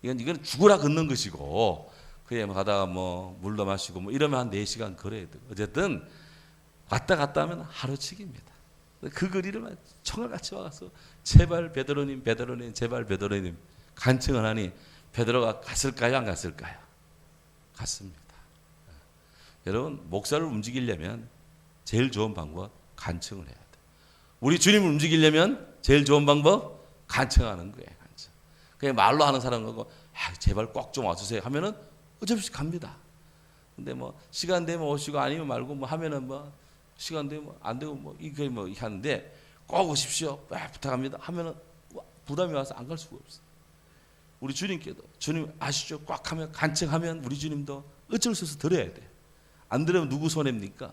이건 죽으라 걷는 것이고 그냥 가다가 뭐 물도 마시고 뭐 이러면 한 4시간 걸어야 돼요. 어쨌든 왔다 갔다 하면 하루치기입니다. 그 거리를 청알같이 와서 제발 베드로님 제발 베드로님 간청을 하니 베드로가 갔을까요 안 갔을까요? 갔습니다. 여러분 목사를 움직이려면 제일 좋은 방법 간청을 해야 돼. 우리 주님을 움직이려면 제일 좋은 방법 간청하는 거예요. 간청. 그냥 말로 하는 사람하고 제발 꼭 좀 와주세요 하면은 어차피 갑니다. 근데 뭐 시간 되면 오시고 아니면 말고 뭐 하면은 뭐 시간 되면 안 되고 뭐 이거 뭐 하는데 꼭 오십시오 부탁합니다 하면은 부담이 와서 안 갈 수가 없어. 우리 주님께도 주님 아시죠? 꽉 하면 간청하면 우리 주님도 어쩔 수 없어 들어야 돼. 안 들으면 누구 손해입니까?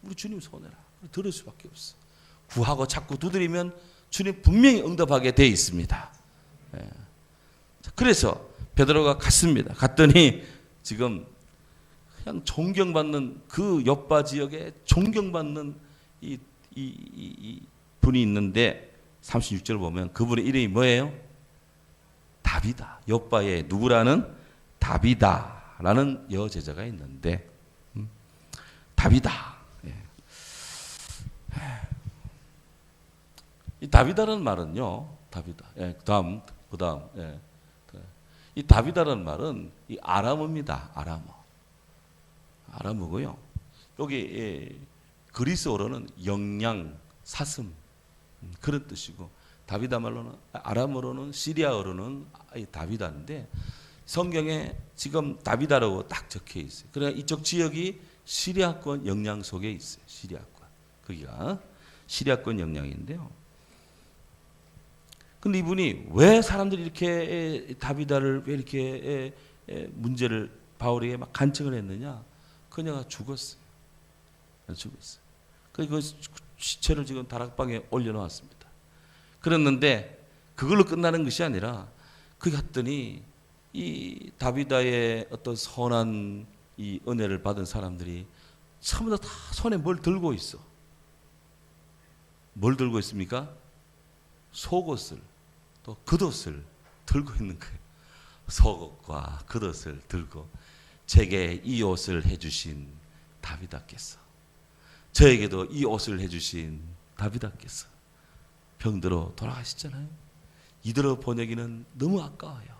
우리 주님 손해라. 들을 수밖에 없어. 구하고 자꾸 두드리면 주님 분명히 응답하게 돼 있습니다. 예. 그래서 베드로가 갔습니다. 갔더니 지금 그냥 존경받는 그 욥바 지역에 존경받는 이 분이 있는데 36절 보면 그분의 이름이 뭐예요? 다비다. 욥바의 누구라는 다비다라는 여제자가 있는데 다비다. 이 다비다라는 말은요. 다비다. 그다음. 이 다비다라는 말은 이 아람어입니다. 아람어고요. 여기 그리스어로는 영양, 사슴 그런 뜻이고 다비다 말로는 아람어로는 시리아어로는 다비다인데 성경에 지금 다비다라고 딱 적혀 있어요. 그러니까 이쪽 지역이 시리아권 영향 속에 있어요. 시리아권. 거기가 시리아권 영향인데요. 근데 이분이 왜 사람들이 이렇게 다비다를 왜 이렇게 문제를 바울에게 막 간청을 했느냐? 그녀가 죽었어요. 죽었어요. 그 시체를 지금 다락방에 올려놓았습니다. 그랬는데 그걸로 끝나는 것이 아니라 그 갔더니 이 다비다의 어떤 선한 이 은혜를 받은 사람들이 전부 다 손에 뭘 들고 있어. 뭘 들고 있습니까? 속옷을 또 겉옷을 들고 있는 거예요. 속옷과 겉옷을 들고 제게 이 옷을 해주신 다비다께서 저에게도 이 옷을 해주신 다비다께서 병들어 돌아가셨잖아요. 이대로 보내기는 너무 아까워요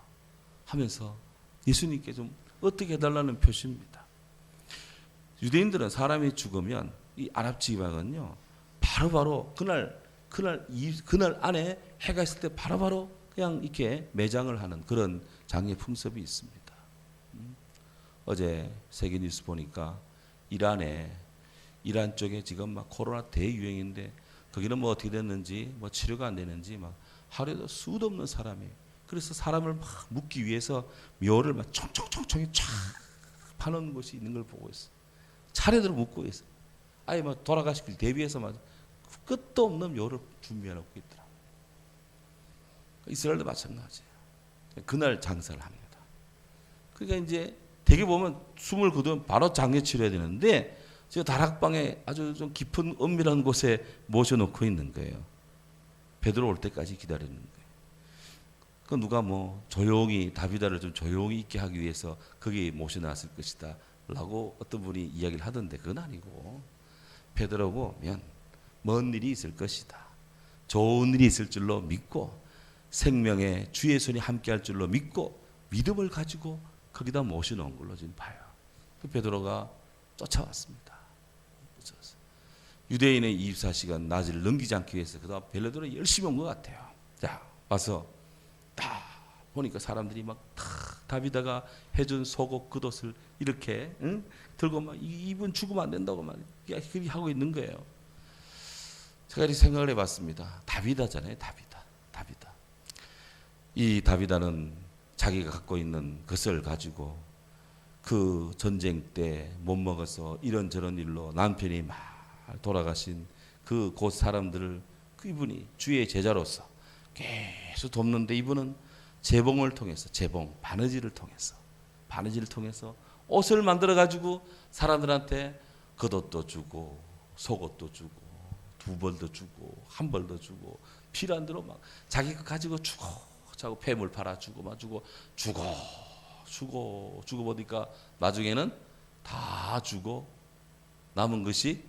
하면서 예수님께 좀 어떻게 해달라는 표시입니다. 유대인들은 사람이 죽으면 이 아랍 지방은요 바로바로 그날 안에 해가 있을 때 바로바로 그냥 이렇게 매장을 하는 그런 장례 풍습이 있습니다. 어제 세계 뉴스 보니까 이란 쪽에 지금 막 코로나 대유행인데 거기는 뭐 어떻게 됐는지 뭐 치료가 안 되는지 막 하루에도 수도 없는 사람이 그래서 사람을 막 묻기 위해서 묘를 막 총총총총이 쫙 파는 곳이 있는 걸 보고 있어. 차례대로 묻고 있어. 아예 막 돌아가시길 대비해서 막 끝도 없는 묘를 준비해 놓고 있더라. 이스라엘도 마찬가지예요. 그날 장사를 합니다. 그러니까 이제 대개 보면 숨을 거두면 바로 장례 치러야 되는데 저 다락방에 아주 좀 깊은 은밀한 곳에 모셔놓고 있는 거예요. 베드로 올 때까지 기다리는 거예요. 그 누가 뭐 조용히 다비다를 좀 조용히 있게 하기 위해서 거기 모셔놨을 것이다 라고 어떤 분이 이야기를 하던데 그건 아니고 베드로 보면 먼 일이 있을 것이다. 좋은 일이 있을 줄로 믿고 생명의 주의 손이 함께할 줄로 믿고 믿음을 가지고 거기다 모셔놓은 걸로 지금 봐요. 그 베드로가 쫓아왔습니다. 유대인의 24시간 낮을 넘기지 않기 위해서 그다음 베드로가 열심히 온 것 같아요. 자 와서 딱 보니까 사람들이 막 다비다가 해준 속옷 겉옷을 이렇게 들고 막 이분 죽으면 안 된다고 막 그렇게 하고 있는 거예요. 제가 이렇게 생각을 해봤습니다. 다비다잖아요. 다비다. 이 다비다는 자기가 갖고 있는 것을 가지고 그 전쟁 때 못 먹어서 이런저런 일로 남편이 막 돌아가신 그 곳 사람들을 그 이분이 주의 제자로서 계속 돕는데 이분은 재봉을 통해서 바느질을 통해서 옷을 만들어 가지고 사람들한테 겉옷도 주고 속옷도 주고 두 벌도 주고 한 벌도 주고 필요한 대로 막 자기 거 가지고 주고 자고 폐물 팔아 주고 막 주고 보니까 나중에는 다 주고 남은 것이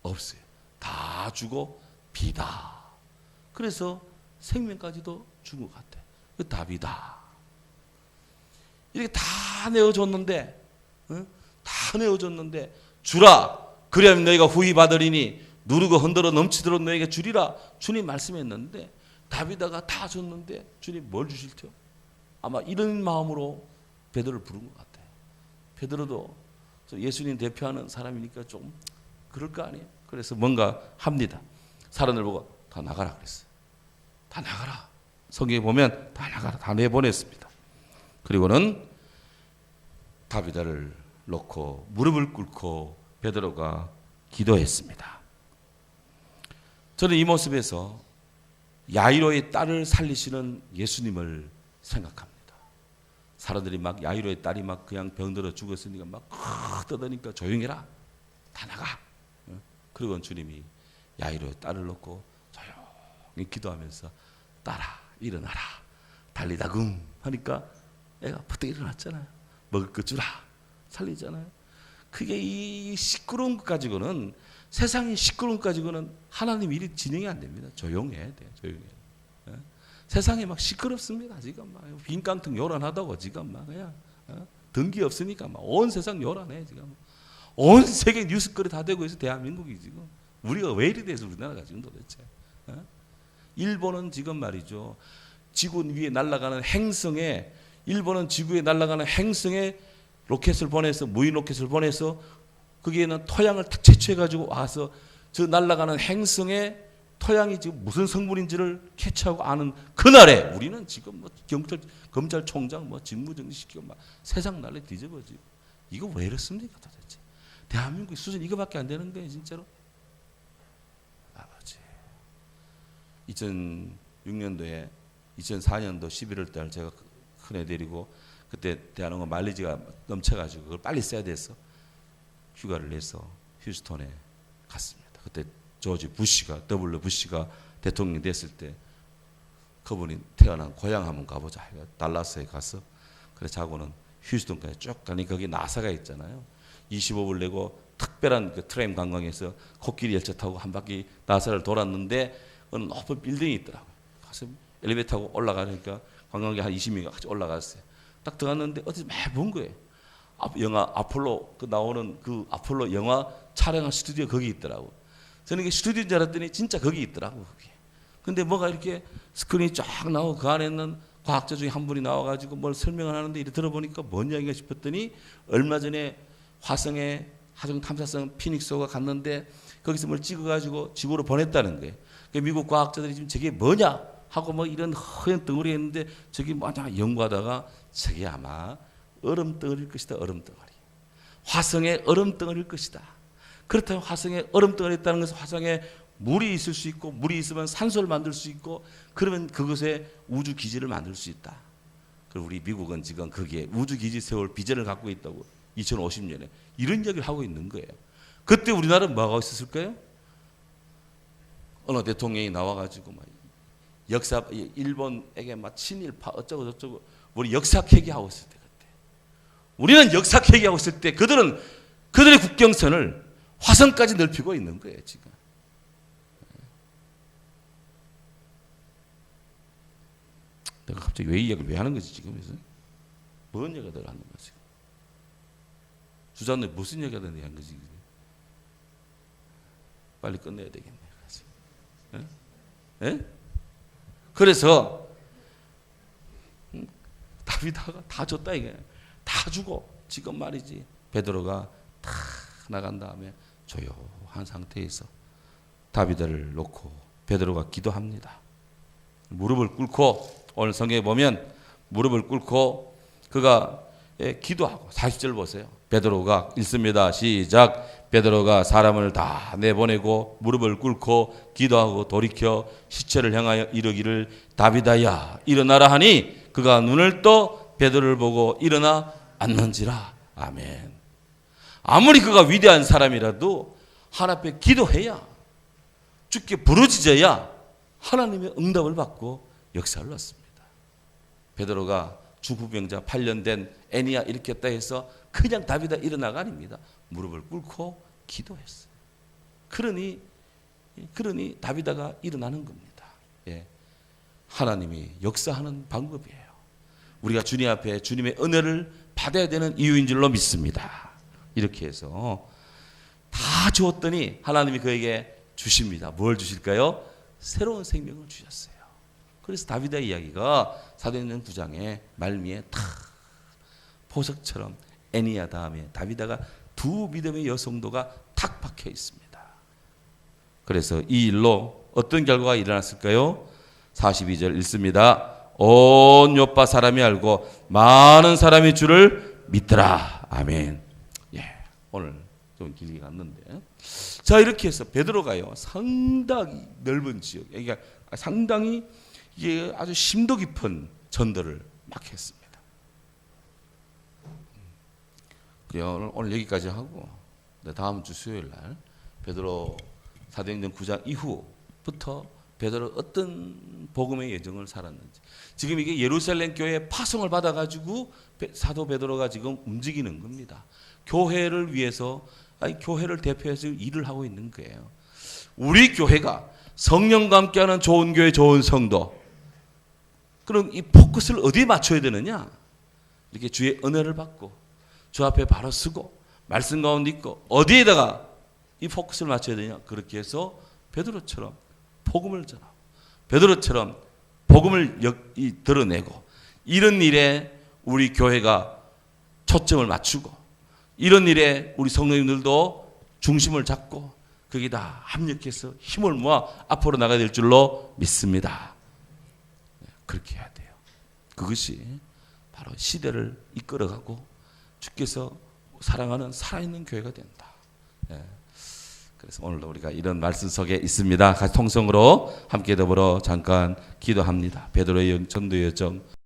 없어요. 다 주고 비다. 그래서 생명까지도 준 것 같아. 그 답이다. 이렇게 다 내어줬는데, 다 내어줬는데 주라. 그리하면 너희가 후히 받으리니 누르고 흔들어 넘치도록 너희에게 주리라. 주님 말씀했는데 다비다가 다 줬는데 주님 뭘 주실 테요? 아마 이런 마음으로 베드로를 부른 것 같아요. 베드로도 예수님 대표하는 사람이니까 좀 그럴 거 아니에요. 그래서 뭔가 합니다. 사람들 보고 다 나가라 그랬어요. 다 나가라. 성경에 보면 다 나가라. 다 내보냈습니다. 그리고는 다비다를 놓고 무릎을 꿇고 베드로가 기도했습니다. 저는 이 모습에서 야이로의 딸을 살리시는 예수님을 생각합니다. 사람들이 막 야이로의 딸이 막 그냥 병들어 죽었으니까 막 떠드니까 조용해라. 다 나가. 그리고 주님이 야이로의 딸을 놓고 조용히 기도하면서 딸아 일어나라. 달리다금 하니까 애가 퍼뜩 일어났잖아요. 먹을 것 주라. 살리잖아요. 그게 이 시끄러운 것 가지고는 세상이 시끄러운 것 가지고는 하나님 일이 진행이 안 됩니다. 조용해야 돼요. 조용해야 돼요. 세상이 막 시끄럽습니다. 지금 막 빈깡통 요란하다고 지금 막 그냥 등기 없으니까 막 온 세상 요란해 지금. 온 세계 뉴스거리 다 되고 있어 대한민국이 지금. 우리가 왜 이리 돼서 우리나라가 지금 도대체. 일본은 지금 말이죠. 지구 위에 날아가는 행성에 일본은 지구에 날아가는 행성에 로켓을 보내서 무인 로켓을 보내서 거기에는 토양을 탁 채취해가지고 와서 저 날아가는 행성에 토양이 지금 무슨 성분인지를 캐치하고 아는 그날에 우리는 지금 뭐 검찰총장 뭐 직무정지시키고 막 세상 난리 뒤집어지고 이거 왜 이렇습니까 도대체? 대한민국 수준 이거밖에 안 되는 거예요 진짜로? 아버지 2006년도에 2004년도 11월 달 제가 큰애 데리고 그때 대한항공 마일리지가 넘쳐가지고 그걸 빨리 써야 돼서 휴가를 내서 휴스턴에 갔습니다. 그때 조지 부시가 W 부시가 대통령이 됐을 때 그분이 태어난 고향 한번 가보자. 달라스에 가서 그래 자고는 휴스턴까지 쭉 가니 거기 나사가 있잖아요. 25불 내고 특별한 그 트램 관광에서 코끼리 열차 타고 한 바퀴 나사를 돌았는데 어느 높은 빌딩이 있더라고요. 가서 엘리베이터 타고 올라가니까 관광객 한 20명이 같이 올라갔어요. 딱 들어갔는데 어디서 막 본 거예요. 영화 아폴로 그 나오는 그 아폴로 영화 촬영한 스튜디오 거기 있더라고. 저는 이게 스튜디오인 줄 알았더니 진짜 거기 있더라고. 그게. 근데 뭐가 이렇게 스크린이 쫙 나오고 그 안에는 과학자 중에 한 분이 나와가지고 뭘 설명을 하는데 이렇게 들어보니까 뭔 이야기인가 싶었더니 얼마 전에 화성에 하중 탐사선 피닉스호가 갔는데 거기서 뭘 찍어가지고 지구로 보냈다는 거예요. 미국 과학자들이 지금 저게 뭐냐 하고 뭐 이런 허연 덩어리 했는데 저게 뭐냐 연구하다가 저게 아마 얼음덩어리일 것이다. 얼음덩어리. 화성에 얼음덩어리일 것이다. 그렇다면 화성에 얼음덩어리 있다는 것은 화성에 물이 있을 수 있고 물이 있으면 산소를 만들 수 있고 그러면 그것에 우주 기지를 만들 수 있다. 그리고 우리 미국은 지금 거기에 우주기지 세울 비전을 갖고 있다고 2050년에 이런 이야기를 하고 있는 거예요. 그때 우리나라는 뭐하고 있었을까요? 어느 대통령이 나와가지고 막 역사 일본에게 막 친일파 어쩌고 저쩌고 우리 역사 회귀하고 있을 때 그때 우리는 역사 회귀하고 있을 때 그들은 그들의 국경선을 화성까지 넓히고 있는 거예요 지금. 내가 갑자기 왜 이 이야기를 왜 하는 거지 지금? 뭔 얘기가 하는 거지? 주장님 무슨 얘기가 하는 거지? 빨리 끝내야 되겠네. 예? 그래서 다비다가 다 줬다 이게 다 주고 지금 말이지 베드로가 다 나간 다음에 조용한 상태에서 다비다를 놓고 베드로가 기도합니다. 무릎을 꿇고 오늘 성경에 보면 무릎을 꿇고 그가 기도하고 40절 보세요. 베드로가 읽습니다. 시작. 베드로가 사람을 다 내보내고 무릎을 꿇고 기도하고 돌이켜 시체를 향하여 이르기를 다비다야 일어나라 하니 그가 눈을 떠 베드로를 보고 일어나 앉는지라. 아멘. 아무리 그가 위대한 사람이라도 하나님 앞에 기도해야 주께 부르짖어야 하나님의 응답을 받고 역사를 넣습니다. 베드로가 주부병자 8년 된 애니야 일으켰다 해서 그냥 다비다 일어나가 아닙니다. 무릎을 꿇고 기도했어요. 그러니 다비다가 일어나는 겁니다. 예. 하나님이 역사하는 방법이에요. 우리가 주님 앞에 주님의 은혜를 받아야 되는 이유인 줄로 믿습니다. 이렇게 해서 다 주었더니 하나님이 그에게 주십니다. 뭘 주실까요? 새로운 생명을 주셨어요. 그래서 다비다의 이야기가 사도행전 9장에 말미에 탁 보석처럼 애니야 다음에 다비다가 두 믿음의 여성도가 탁 박혀 있습니다. 그래서 이 일로 어떤 결과가 일어났을까요? 42절 읽습니다. 온 요파 사람이 알고 많은 사람이 주를 믿더라. 아멘. 예, 오늘 좀 길게 갔는데 자 이렇게 해서 베드로가요 상당히 넓은 지역 그러니까 상당히 이게 아주 심도 깊은 전도를 막 했습니다. 오늘 여기까지 하고 다음 주 수요일 날 베드로 사도행전 9장 이후부터 베드로 어떤 복음의 여정을 살았는지 지금 이게 예루살렘 교회 파송을 받아가지고 사도 베드로가 지금 움직이는 겁니다. 교회를 위해서 교회를 대표해서 일을 하고 있는 거예요. 우리 교회가 성령과 함께하는 좋은 교회 좋은 성도 그럼 이 포커스를 어디에 맞춰야 되느냐? 이렇게 주의 은혜를 받고 주 앞에 바로 서고 말씀 가운데 있고 어디에다가 이 포커스를 맞춰야 되냐? 그렇게 해서 베드로처럼 복음을 전하고 베드로처럼 복음을 드러내고 이런 일에 우리 교회가 초점을 맞추고 이런 일에 우리 성도님들도 중심을 잡고 그게 다 합력해서 힘을 모아 앞으로 나가야 될 줄로 믿습니다. 그렇게 해야 돼요. 그것이 바로 시대를 이끌어가고 주께서 사랑하는 살아있는 교회가 된다. 그래서 오늘도 우리가 이런 말씀 속에 있습니다. 같이 통성으로 함께 더불어 잠깐 기도합니다. 베드로의 전도 여정